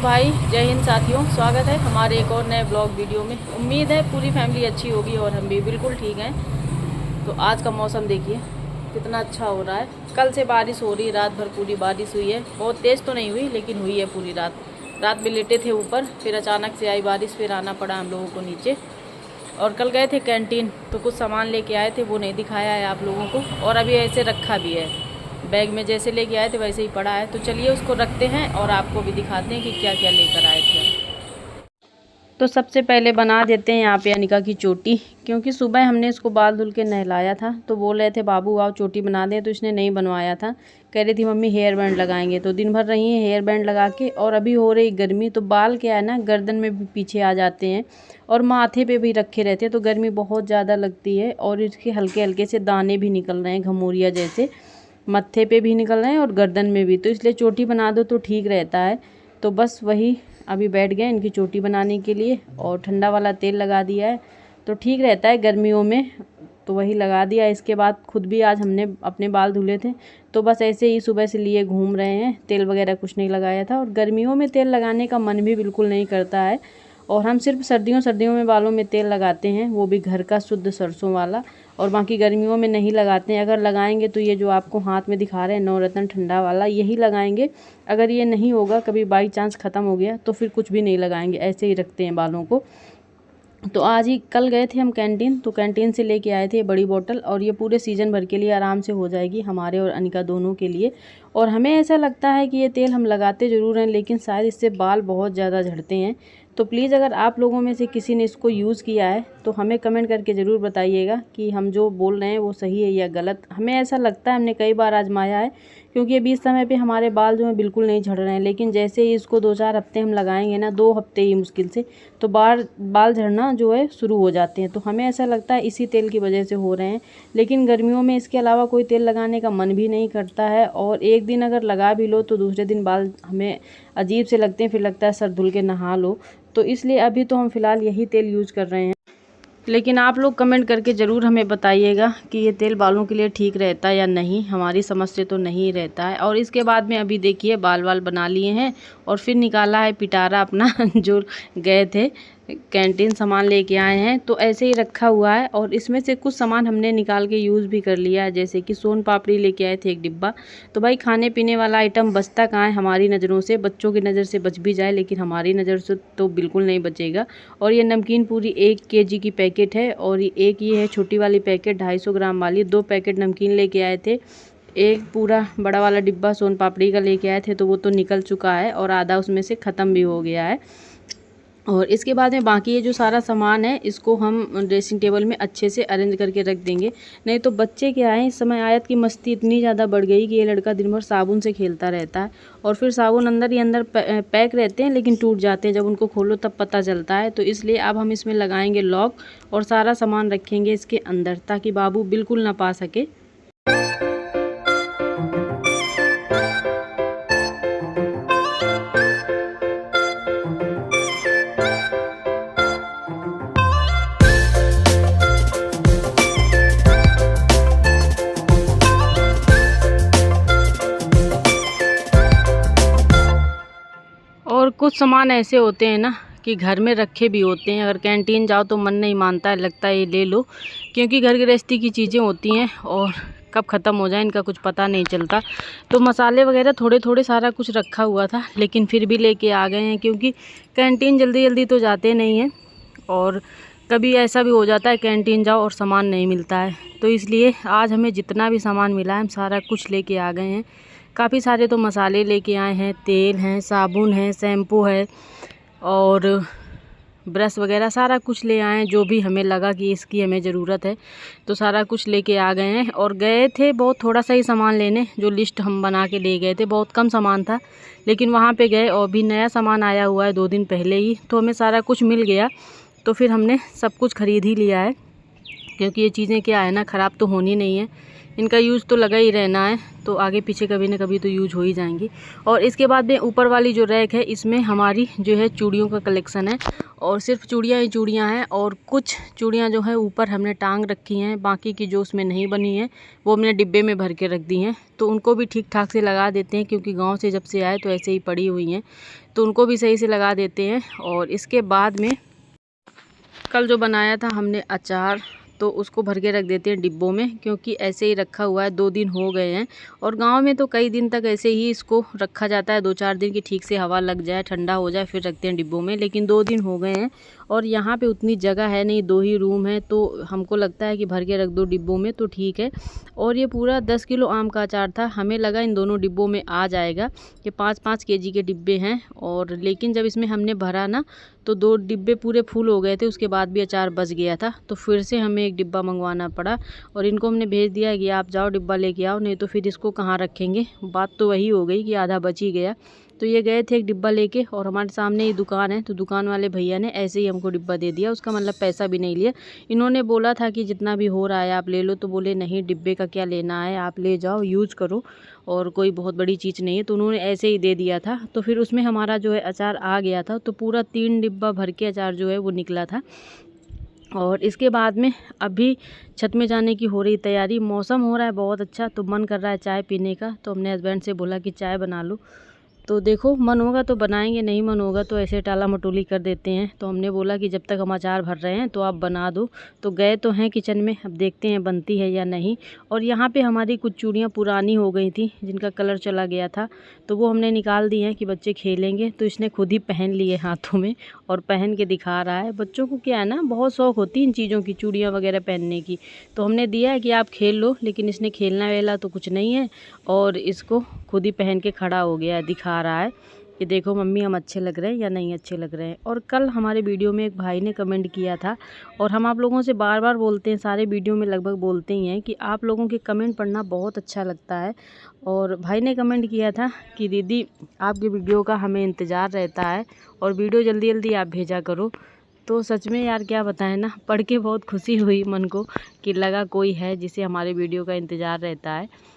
भाई, जय हिंद साथियों। स्वागत है हमारे एक और नए ब्लॉग वीडियो में। उम्मीद है पूरी फैमिली अच्छी होगी और हम भी बिल्कुल ठीक हैं। तो आज का मौसम देखिए कितना अच्छा हो रहा है। कल से बारिश हो रही, रात भर पूरी बारिश हुई है। बहुत तेज़ तो नहीं हुई लेकिन हुई है पूरी रात। रात में लेटे थे ऊपर, फिर अचानक से आई बारिश, फिर आना पड़ा हम लोगों को नीचे। और कल गए थे कैंटीन तो कुछ सामान लेके आए थे, वो नहीं दिखाया है आप लोगों को। और अभी ऐसे रखा भी है, बैग में जैसे लेके आए थे वैसे ही पड़ा है। तो चलिए उसको रखते हैं और आपको भी दिखाते हैं कि क्या क्या लेकर आए थे। तो सबसे पहले बना देते हैं यहाँ पे अनिका की चोटी, क्योंकि सुबह हमने इसको बाल धुल के नहलाया था तो बोल रहे थे बाबू आओ चोटी बना दें, तो इसने नहीं बनवाया था। कह रही थी मम्मी हेयर बैंड लगाएंगे, तो दिन भर रही है हेयर बैंड लगा के। और अभी हो रही गर्मी तो बाल क्या है ना, गर्दन में भी पीछे आ जाते हैं और माथे पे भी रखे रहते हैं, तो गर्मी बहुत ज़्यादा लगती है। और इसके हल्के हल्के से दाने भी निकल रहे हैं, घमौरिया जैसे मत्थे पे भी निकल रहे हैं और गर्दन में भी। तो इसलिए चोटी बना दो तो ठीक रहता है। तो बस वही अभी बैठ गए इनकी चोटी बनाने के लिए, और ठंडा वाला तेल लगा दिया है तो ठीक रहता है गर्मियों में, तो वही लगा दिया। इसके बाद खुद भी आज हमने अपने बाल धुले थे तो बस ऐसे ही सुबह से लिए घूम रहे हैं। तेल वगैरह कुछ नहीं लगाया था, और गर्मियों में तेल लगाने का मन भी बिल्कुल नहीं करता है। और हम सिर्फ सर्दियों में बालों में तेल लगाते हैं, वो भी घर का शुद्ध सरसों वाला। और बाकी गर्मियों में नहीं लगाते हैं। अगर लगाएंगे तो ये जो आपको हाथ में दिखा रहे हैं नवरत्न ठंडा वाला, यही लगाएंगे। अगर ये नहीं होगा, कभी बाई चांस ख़त्म हो गया तो फिर कुछ भी नहीं लगाएंगे, ऐसे ही रखते हैं बालों को। तो आज ही कल गए थे हम कैंटीन, तो कैंटीन से लेके आए थे बड़ी बोतल, और ये पूरे सीज़न भर के लिए आराम से हो जाएगी हमारे और अनिका दोनों के लिए। और हमें ऐसा लगता है कि ये तेल हम लगाते ज़रूर हैं, लेकिन शायद इससे बाल बहुत ज़्यादा झड़ते हैं। तो प्लीज़ अगर आप लोगों में से किसी ने इसको यूज़ किया है तो हमें कमेंट करके ज़रूर बताइएगा कि हम जो बोल रहे हैं वो सही है या गलत। हमें ऐसा लगता है, हमने कई बार आजमाया है, क्योंकि अभी इस समय पे हमारे बाल जो हैं बिल्कुल नहीं झड़ रहे हैं। लेकिन जैसे ही इसको 2-4 हफ्ते हम लगाएंगे ना, 2 हफ्ते ही मुश्किल से, तो बाल झड़ना जो है शुरू हो जाते हैं। तो हमें ऐसा लगता है इसी तेल की वजह से हो रहे हैं। लेकिन गर्मियों में इसके अलावा कोई तेल लगाने का मन भी नहीं करता है, और एक दिन अगर लगा भी लो तो दूसरे दिन बाल हमें अजीब से लगते हैं, फिर लगता है सर धुल के नहा लो। तो इसलिए अभी तो हम फ़िलहाल यही तेल यूज़ कर रहे हैं। लेकिन आप लोग कमेंट करके ज़रूर हमें बताइएगा कि ये तेल बालों के लिए ठीक रहता है या नहीं। हमारी समझ से तो नहीं रहता है। और इसके बाद में अभी देखिए बाल बना लिए हैं, और फिर निकाला है पिटारा अपना जो गए थे कैंटीन सामान लेके आए हैं, तो ऐसे ही रखा हुआ है। और इसमें से कुछ सामान हमने निकाल के यूज़ भी कर लिया है, जैसे कि सोन पापड़ी लेके आए थे 1 डिब्बा। तो भाई खाने पीने वाला आइटम बचता कहाँ है हमारी नज़रों से। बच्चों की नज़र से बच भी जाए, लेकिन हमारी नज़र से तो बिल्कुल नहीं बचेगा। और ये नमकीन पूरी 1 kg की पैकेट है, और एक ये है छोटी वाली पैकेट 250 ग्राम वाली। 2 पैकेट नमकीन लेके आए थे। एक पूरा बड़ा वाला डिब्बा सोन पापड़ी का लेके आए थे, तो वो तो निकल चुका है और आधा उसमें से ख़त्म भी हो गया है। और इसके बाद में बाकी ये जो सारा सामान है इसको हम ड्रेसिंग टेबल में अच्छे से अरेंज करके रख देंगे। नहीं तो बच्चे क्या है, इस समय आयत की मस्ती इतनी ज़्यादा बढ़ गई कि ये लड़का दिन भर साबुन से खेलता रहता है, और फिर साबुन अंदर ही अंदर पैक रहते हैं लेकिन टूट जाते हैं। जब उनको खोलो तब पता चलता है। तो इसलिए अब हम इसमें लगाएंगे लॉक, और सारा सामान रखेंगे इसके अंदर, ताकि बाबू बिल्कुल ना पा सके। और कुछ सामान ऐसे होते हैं ना कि घर में रखे भी होते हैं, अगर कैंटीन जाओ तो मन नहीं मानता है, लगता है ये ले लो, क्योंकि घर गृहस्थी की चीज़ें होती हैं और कब ख़त्म हो जाए इनका कुछ पता नहीं चलता। तो मसाले वगैरह थोड़े थोड़े सारा कुछ रखा हुआ था, लेकिन फिर भी लेके आ गए हैं, क्योंकि कैंटीन जल्दी जल्दी तो जाते नहीं हैं, और कभी ऐसा भी हो जाता है कैंटीन जाओ और सामान नहीं मिलता है। तो इसलिए आज हमें जितना भी सामान मिला है हम सारा कुछ लेके आ गए हैं। काफ़ी सारे तो मसाले लेके आए हैं, तेल हैं, साबुन है, शैम्पू है, और ब्रश वगैरह सारा कुछ ले आए हैं, जो भी हमें लगा कि इसकी हमें ज़रूरत है तो सारा कुछ लेके आ गए हैं। और गए थे बहुत थोड़ा सा ही सामान लेने, जो लिस्ट हम बना के ले गए थे, बहुत कम सामान था। लेकिन वहाँ पे गए और भी नया सामान आया हुआ है 2 दिन पहले ही, तो हमें सारा कुछ मिल गया। तो फिर हमने सब कुछ ख़रीद ही लिया है, क्योंकि ये चीज़ें क्या है ना, ख़राब तो होनी नहीं है, इनका यूज़ तो लगा ही रहना है, तो आगे पीछे कभी ना कभी तो यूज हो ही जाएंगी। और इसके बाद में ऊपर वाली जो रैक है इसमें हमारी जो है चूड़ियों का कलेक्शन है, और सिर्फ चूड़ियाँ ही चूड़ियाँ हैं, और कुछ चूड़ियाँ जो है ऊपर हमने टांग रखी हैं, बाकी की जो उसमें नहीं बनी है वो हमने डिब्बे में भर के रख दी हैं। तो उनको भी ठीक ठाक से लगा देते हैं, क्योंकि गाँव से जब से आए तो ऐसे ही पड़ी हुई हैं, तो उनको भी सही से लगा देते हैं। और इसके बाद में कल जो बनाया था हमने अचार, तो उसको भर के रख देते हैं डिब्बों में, क्योंकि ऐसे ही रखा हुआ है, 2 दिन हो गए हैं। और गांव में तो कई दिन तक ऐसे ही इसको रखा जाता है, 2-4 दिन की ठीक से हवा लग जाए, ठंडा हो जाए, फिर रखते हैं डिब्बों में। लेकिन 2 दिन हो गए हैं और यहाँ पे उतनी जगह है नहीं, 2 ही रूम है, तो हमको लगता है कि भर के रख दो डिब्बों में तो ठीक है। और ये पूरा 10 किलो आम का अचार था, हमें लगा इन दोनों डिब्बों में आ जाएगा। ये 5-5 केजी के डिब्बे हैं, और लेकिन जब इसमें हमने भरा ना तो 2 डिब्बे पूरे फुल हो गए थे, उसके बाद भी अचार बच गया था, तो फिर से हमें एक डिब्बा मंगवाना पड़ा। और इनको हमने भेज दिया कि आप जाओ डिब्बा लेके आओ, नहीं तो फिर इसको कहाँ रखेंगे। बात तो वही हो गई कि आधा बच ही गया। तो ये गए थे एक डिब्बा लेके, और हमारे सामने ही दुकान है, तो दुकान वाले भैया ने ऐसे ही हमको डिब्बा दे दिया, उसका मतलब पैसा भी नहीं लिया। इन्होंने बोला था कि जितना भी हो रहा है आप ले लो, तो बोले नहीं डिब्बे का क्या लेना है, आप ले जाओ यूज़ करो, और कोई बहुत बड़ी चीज़ नहीं है, तो उन्होंने ऐसे ही दे दिया था। तो फिर उसमें हमारा जो है अचार आ गया था, तो पूरा 3 डिब्बा भर के अचार जो है वो निकला था। और इसके बाद में अभी छत में जाने की हो रही तैयारी। मौसम हो रहा है बहुत अच्छा, तो मन कर रहा है चाय पीने का, तो हमने हस्बैंड से बोला कि चाय बना लो। तो देखो मन होगा तो बनाएंगे, नहीं मन होगा तो ऐसे टाला मटोली कर देते हैं। तो हमने बोला कि जब तक हम अचार भर रहे हैं तो आप बना दो। तो गए तो हैं किचन में, अब देखते हैं बनती है या नहीं। और यहाँ पे हमारी कुछ चूड़ियाँ पुरानी हो गई थी, जिनका कलर चला गया था, तो वो हमने निकाल दी हैं कि बच्चे खेलेंगे। तो इसने खुद ही पहन लिए हाथों में, और पहन के दिखा रहा है। बच्चों को क्या है ना, बहुत शौक़ होती है इन चीज़ों की, चूड़ियाँ वगैरह पहनने की। तो हमने दिया है कि आप खेल लो, लेकिन इसने खेलना वेला तो कुछ नहीं है, और इसको खुद ही पहन के खड़ा हो गया है, दिखा रहा है कि देखो मम्मी हम अच्छे लग रहे हैं या नहीं अच्छे लग रहे हैं। और कल हमारे वीडियो में एक भाई ने कमेंट किया था, और हम आप लोगों से बार बार बोलते हैं, सारे वीडियो में लगभग बोलते ही हैं कि आप लोगों के कमेंट पढ़ना बहुत अच्छा लगता है। और भाई ने कमेंट किया था कि दीदी आपकी वीडियो का हमें इंतज़ार रहता है, और वीडियो जल्दी जल्दी आप भेजा करो। तो सच में यार क्या बताएं ना, पढ़ के बहुत खुशी हुई मन को, कि लगा कोई है जिसे हमारे वीडियो का इंतज़ार रहता है।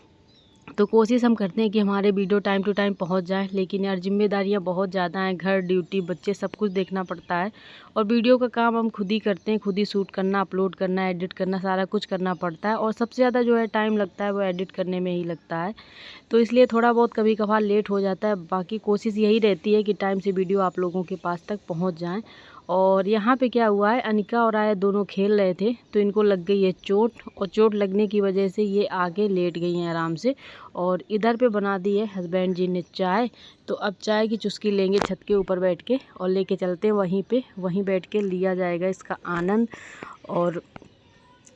तो कोशिश हम करते हैं कि हमारे वीडियो टाइम टू टाइम पहुंच जाए, लेकिन यार जिम्मेदारियां बहुत ज़्यादा हैं, घर ड्यूटी बच्चे सब कुछ देखना पड़ता है। और वीडियो का काम हम खुद ही करते हैं, खुद ही शूट करना, अपलोड करना, एडिट करना, सारा कुछ करना पड़ता है। और सबसे ज़्यादा जो है टाइम लगता है वो एडिट करने में ही लगता है, तो इसलिए थोड़ा बहुत कभी कभार लेट हो जाता है। बाकी कोशिश यही रहती है कि टाइम से वीडियो आप लोगों के पास तक पहुँच जाएँ। और यहाँ पे क्या हुआ है, अनिका और आया दोनों खेल रहे थे, तो इनको लग गई है चोट, और चोट लगने की वजह से ये आगे लेट गई हैं आराम से। और इधर पे बना दी है हस्बैंड जी ने चाय, तो अब चाय की चुस्की लेंगे छत के ऊपर बैठ के, और लेके चलते हैं वहीं पे, वहीं बैठ के लिया जाएगा इसका आनंद। और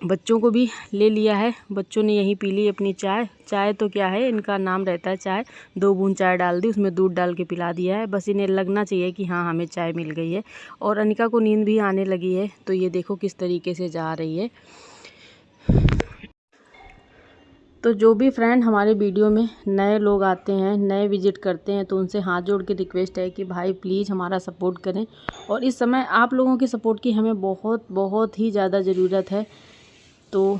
बच्चों को भी ले लिया है, बच्चों ने यहीं पी ली अपनी चाय। चाय तो क्या है, इनका नाम रहता है चाय। 2 बूंद चाय डाल दी, उसमें दूध डाल के पिला दिया है, बस इन्हें लगना चाहिए कि हाँ हमें चाय मिल गई है। और अनिका को नींद भी आने लगी है, तो ये देखो किस तरीके से जा रही है। तो जो भी फ्रेंड हमारे वीडियो में नए लोग आते हैं, नए विजिट करते हैं, तो उनसे हाथ जोड़ के रिक्वेस्ट है कि भाई प्लीज़ हमारा सपोर्ट करें। और इस समय आप लोगों के सपोर्ट की हमें बहुत बहुत ही ज़्यादा ज़रूरत है, तो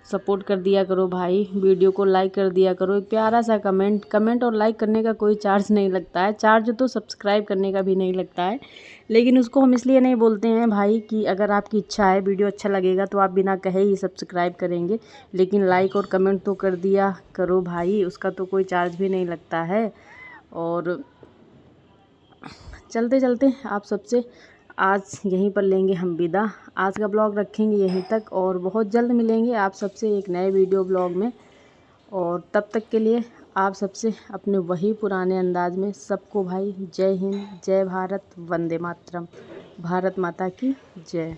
सपोर्ट कर दिया करो भाई, वीडियो को लाइक कर दिया करो, एक प्यारा सा कमेंट और लाइक करने का कोई चार्ज नहीं लगता है, चार्ज तो सब्सक्राइब करने का भी नहीं लगता है। लेकिन उसको हम इसलिए नहीं बोलते हैं भाई कि अगर आपकी इच्छा है, वीडियो अच्छा लगेगा तो आप बिना कहे ही सब्सक्राइब करेंगे, लेकिन लाइक और कमेंट तो कर दिया करो भाई, उसका तो कोई चार्ज भी नहीं लगता है। और चलते चलते आप सबसे आज यहीं पर लेंगे हम विदा, आज का ब्लॉग रखेंगे यहीं तक, और बहुत जल्द मिलेंगे आप सबसे एक नए वीडियो ब्लॉग में। और तब तक के लिए आप सबसे अपने वही पुराने अंदाज में सबको भाई जय हिंद, जय भारत, वंदे मातरम, भारत माता की जय।